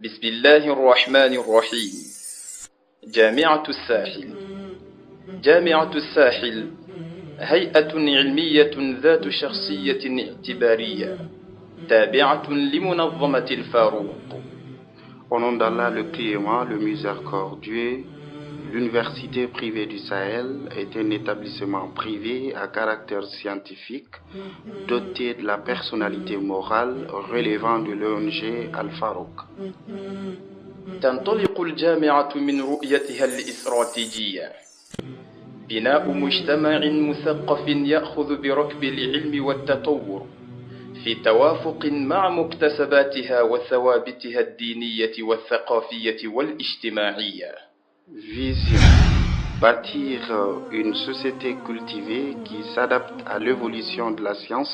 بسم الله الرحمن الرحيم. جامعة الساحل. جامعة الساحل هيئة علمية ذات شخصية اعتبارية تابعة لمنظمة الفاروق. Au nom d'Allah le Clément, le Miséricordieux, l'Université privée du Sahel est un établissement privé à caractère scientifique doté de la personnalité morale relevant de l'ONG Al-Farouk. تنطلق الجامعة من رؤيتها الاستراتيجية بناء مجتمع مثقف يأخذ بركب العلم والتطور في توافق مع مكتسباتها وثوابتها الدينية والثقافية والاجتماعية. Vision: bâtir une société cultivée qui s'adapte à l'évolution de la science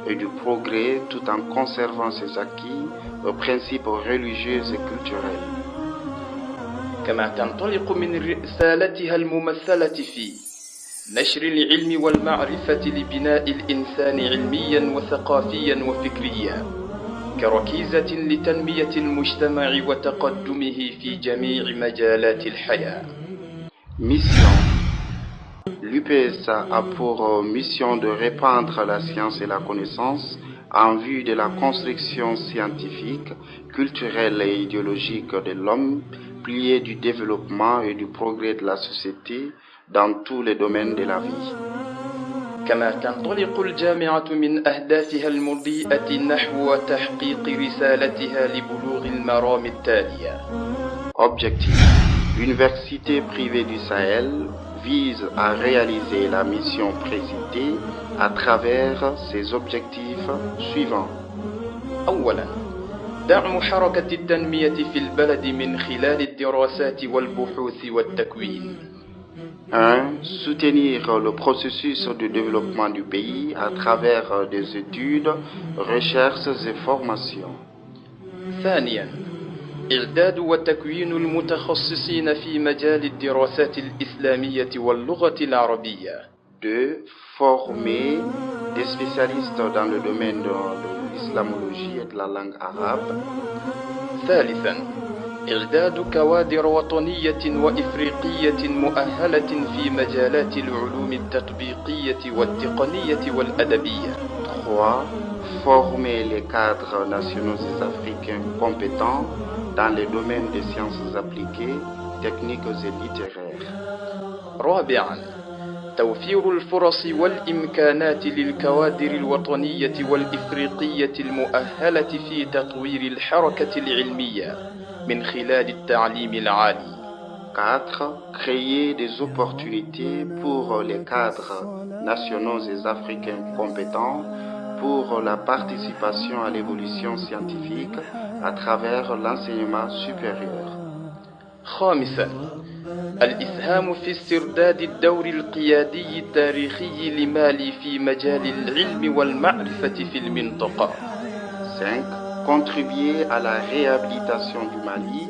et du progrès tout en conservant ses acquis aux principes religieux et culturels. كما تنطلق من رسالتها الممثلة في نشر العلم والمعرفة لبناء الإنسان علميا وثقافيا وفكريا كركيزة لتنمية المجتمع وتقدمه في جميع مجالات الحياة. Mission: l'UPSA a pour mission de répandre la science et la connaissance en vue de la construction scientifique, culturelle et idéologique de l'homme, plié du développement et du progrès de la société dans tous les domaines de la vie. كما تنطلق الجامعة من أهدافها المضيئة نحو تحقيق رسالتها لبلوغ المرام التالية. Objectif: l'Université privée du Sahel vise à réaliser la mission précitée à travers ses objectifs suivants. أولاً، دعم حركة التنمية في البلد من خلال الدراسات والبحوث والتكوين. 1. Soutenir le processus de développement du pays à travers des études, recherches et formations. ثانياً، إعداد وتكوين المتخصصين في مجال الدراسات الإسلامية واللغة العربية. 2. Former des spécialistes dans le domaine de l'islamologie et de la langue arabe. ثالثاً، إعداد كوادر وطنية وإفريقية مؤهلة في مجالات العلوم التطبيقية والتقنية والأدبية. 3. Former les cadres nationaux et africains compétents dans les domaines des sciences appliquées, techniques et littéraires. رابعاً، توفير الفرص والإمكانات للكوادر الوطنية والإفريقية المؤهلة في تطوير الحركة العلمية من خلال التعليم العالي. 4. Créer des opportunités pour les cadres nationaux et africains compétents pour la participation à l'évolution scientifique à travers l'enseignement supérieur. خامساً، الإسهام في استرداد الدور القيادي التاريخي لمالي في مجال العلم والمعرفة في المنطقة. 5. Contribuer à la réhabilitation du Mali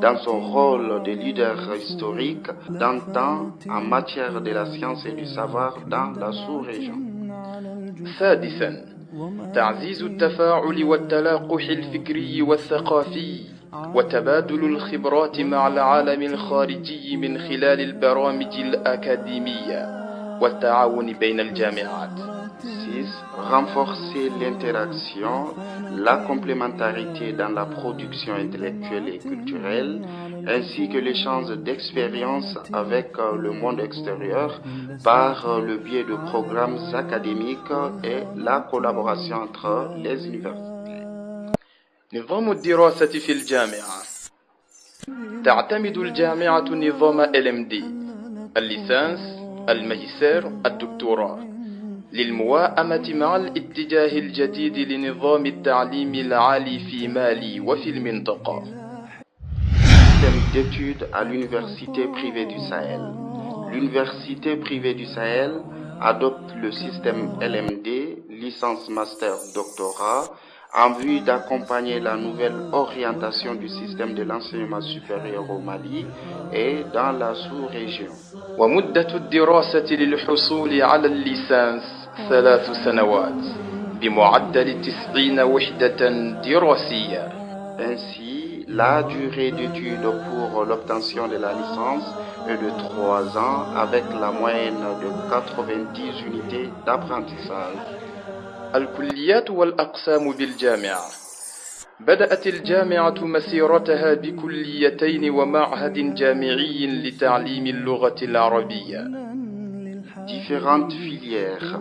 dans son rôle de leader historique d'antan en matière de la science et du savoir dans la sous-région. سادساً، تعزيز التفاعل والتلاقح الفكري والثقافي وتبادل الخبرات مع العالم الخارجي من خلال البرامج الأكاديمية والتعاون بين الجامعات. 6. Renforcer l'interaction, la complémentarité dans la production intellectuelle et culturelle, ainsi que l'échange d'expériences avec le monde extérieur par le biais de programmes académiques et la collaboration entre les universités. نظام الدراسة في الجامعة. تعتمد الجامعة نظام LMD، الليسانس، الماجستير، الدكتوراه، للمواءمة مع الاتجاه الجديد لنظام التعليم العالي في مالي وفي المنطقة. Système d'études à l'Université privée du Sahel. L'Université privée du Sahel adopte le système LMD, licence, master, doctorat, en vue d'accompagner la nouvelle orientation du système de l'enseignement supérieur au Mali et dans la sous-région. ومدة الدراسة للحصول على الليسانس 3 سنوات بمعدل 90 وحدة دراسية. Ainsi, La durée d'études pour l'obtention de la licence est de 3 ans avec la moyenne de 90 unités d'apprentissage. الكليات والأقسام بالجامعة. بدأت الجامعة مسيرتها بكليتين ومعهد جامعي لتعليم اللغة العربية. Différentes filières.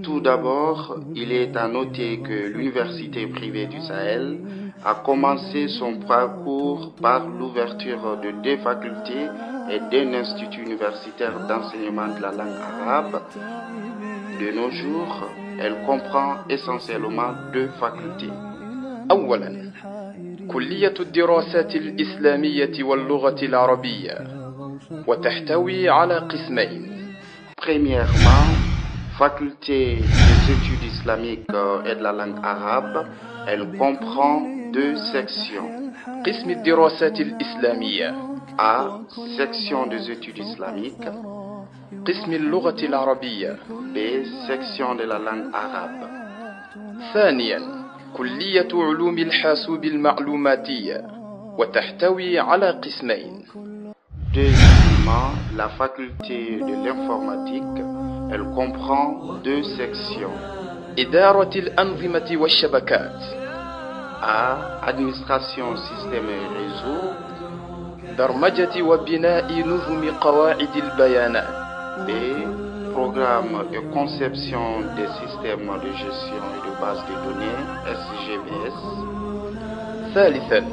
Tout d'abord, il est à noter que l'Université privée du Sahel a commencé son parcours par l'ouverture de 2 facultés et d'un institut universitaire d'enseignement de la langue arabe. De nos jours, elle comprend essentiellement 2 facultés. أولاً، كلية الدراسات الإسلامية واللغة العربية، وتحتوي على قسمين. Premièrement, faculté des études islamiques et de la langue arabe, elle comprend 2 sections. قسم الدراسات الإسلامية. A. Section des études islamiques. قسم اللغة العربية. B. Section de la langue arabe. ثانياً، كلية علوم الحاسوب المعلوماتية، وتحتوي على قسمين. Deuxièmement, la faculté de l'informatique, elle comprend 2 sections. إدارة الأنظمة والشبكات. A. Administration système et réseau. برمجة وبناء نظم قواعد البيانات. B. Programme et conception des systèmes de gestion et de base de données, SGBS. ثالثاً،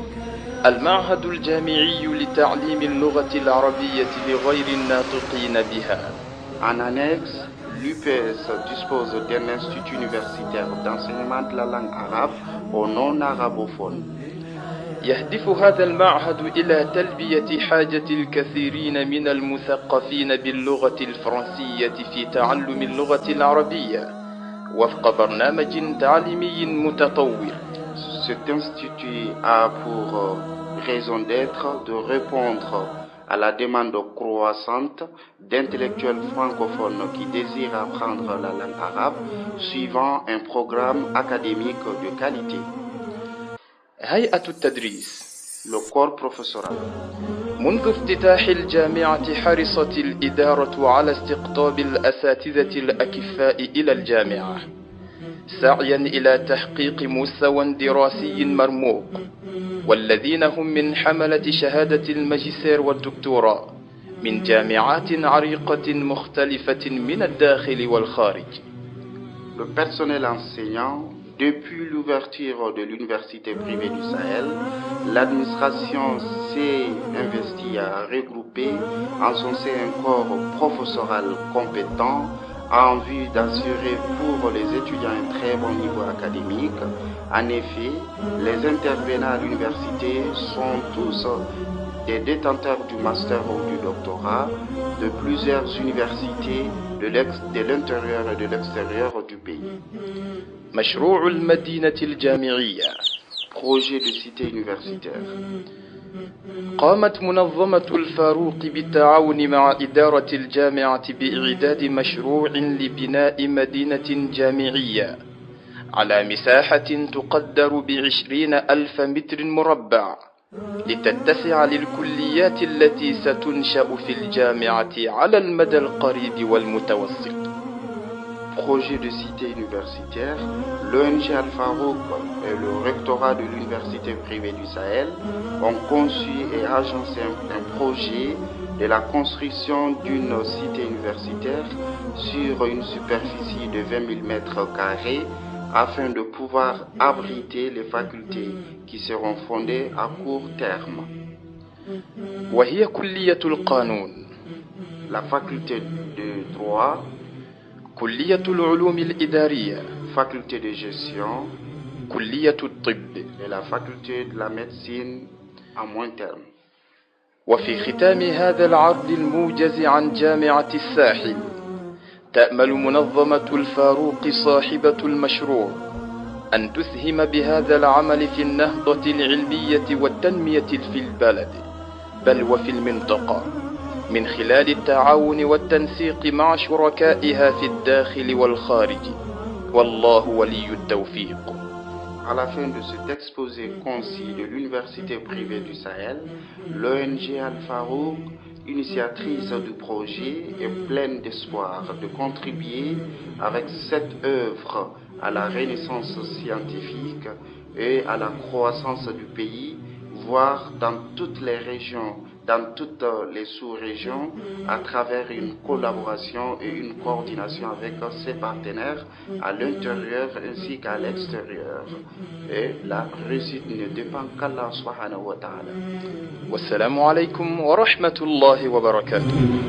المعهد الجامعي لتعليم اللغة العربية لغير الناطقين بها. En annexe, l'UPS dispose d'un institut universitaire d'enseignement de la langue arabe aux non-arabophones. يهدف هذا المعهد إلى تلبية حاجة الكثيرين من المثقفين باللغة الفرنسية في تعلم اللغة العربية وفق برنامج تعليمي متطور. Cet institut a pour raison d'être de répondre à la demande croissante d'intellectuels francophones qui désirent apprendre la langue arabe suivant un programme académique de qualité. هيئة التدريس. Le corps professoral. منذ افتتاح الجامعة حرصت الإدارة على استقطاب الأساتذة الأكفاء إلى الجامعة، سعيا إلى تحقيق مستوى دراسي مرموق، والذين هم من حملة شهادة الماجستير والدكتوراه من جامعات عريقة مختلفة من الداخل والخارج. Le personnel enseignant. Depuis l'ouverture de l'Université privée du Sahel, l'administration s'est investie à regrouper en son sein un corps professoral compétent en vue d'assurer pour les étudiants un très bon niveau académique. En effet, les intervenants à l'université sont tous des détenteurs du master ou du doctorat de plusieurs universités de l'intérieur et de l'extérieur du pays. مشروع المدينة الجامعية. Projet de cité universitaire. قامت منظمة الفاروق بالتعاون مع إدارة الجامعة بإعداد مشروع لبناء مدينة جامعية على مساحة تقدر ب20,000 متر مربع لتتسع للكليات التي ستنشأ في الجامعة على المدى القريب والمتوسط. Projet de cité universitaire, l'ONG Al-Farouk et le rectorat de l'Université privée du Sahel ont conçu et agencé un projet de la construction d'une cité universitaire sur une superficie de 20 000 mètres carrés afin de pouvoir abriter les facultés qui seront fondées à court terme. وهي كلية القانون. La faculté de droit. كلية العلوم الإدارية. Faculté de gestion. كلية الطب. Et la faculté de la médecine à moyen terme. وفي ختام هذا العرض الموجز عن جامعة الساحل، تأمل منظمة الفاروق صاحبة المشروع أن تسهم بهذا العمل في النهضة العلمية والتنمية في البلد بل وفي المنطقة من خلال التعاون والتنسيق مع شركائها في الداخل والخارج، والله ولي التوفيق. à la fin de cet exposé concis de l'Université privée du Sahel, l'ONG Al-Farouk, initiatrice du projet, est pleine d'espoir de contribuer avec cette œuvre à la renaissance scientifique et à la croissance du pays, voire dans toutes les régions, dans toutes les sous-régions, à travers une collaboration et une coordination avec ses partenaires à l'intérieur ainsi qu'à l'extérieur. Et la réussite ne dépend qu'Allah subhanahu wa ta'ala. Wassalamu alaikum wa rahmatullahi wa barakatuh.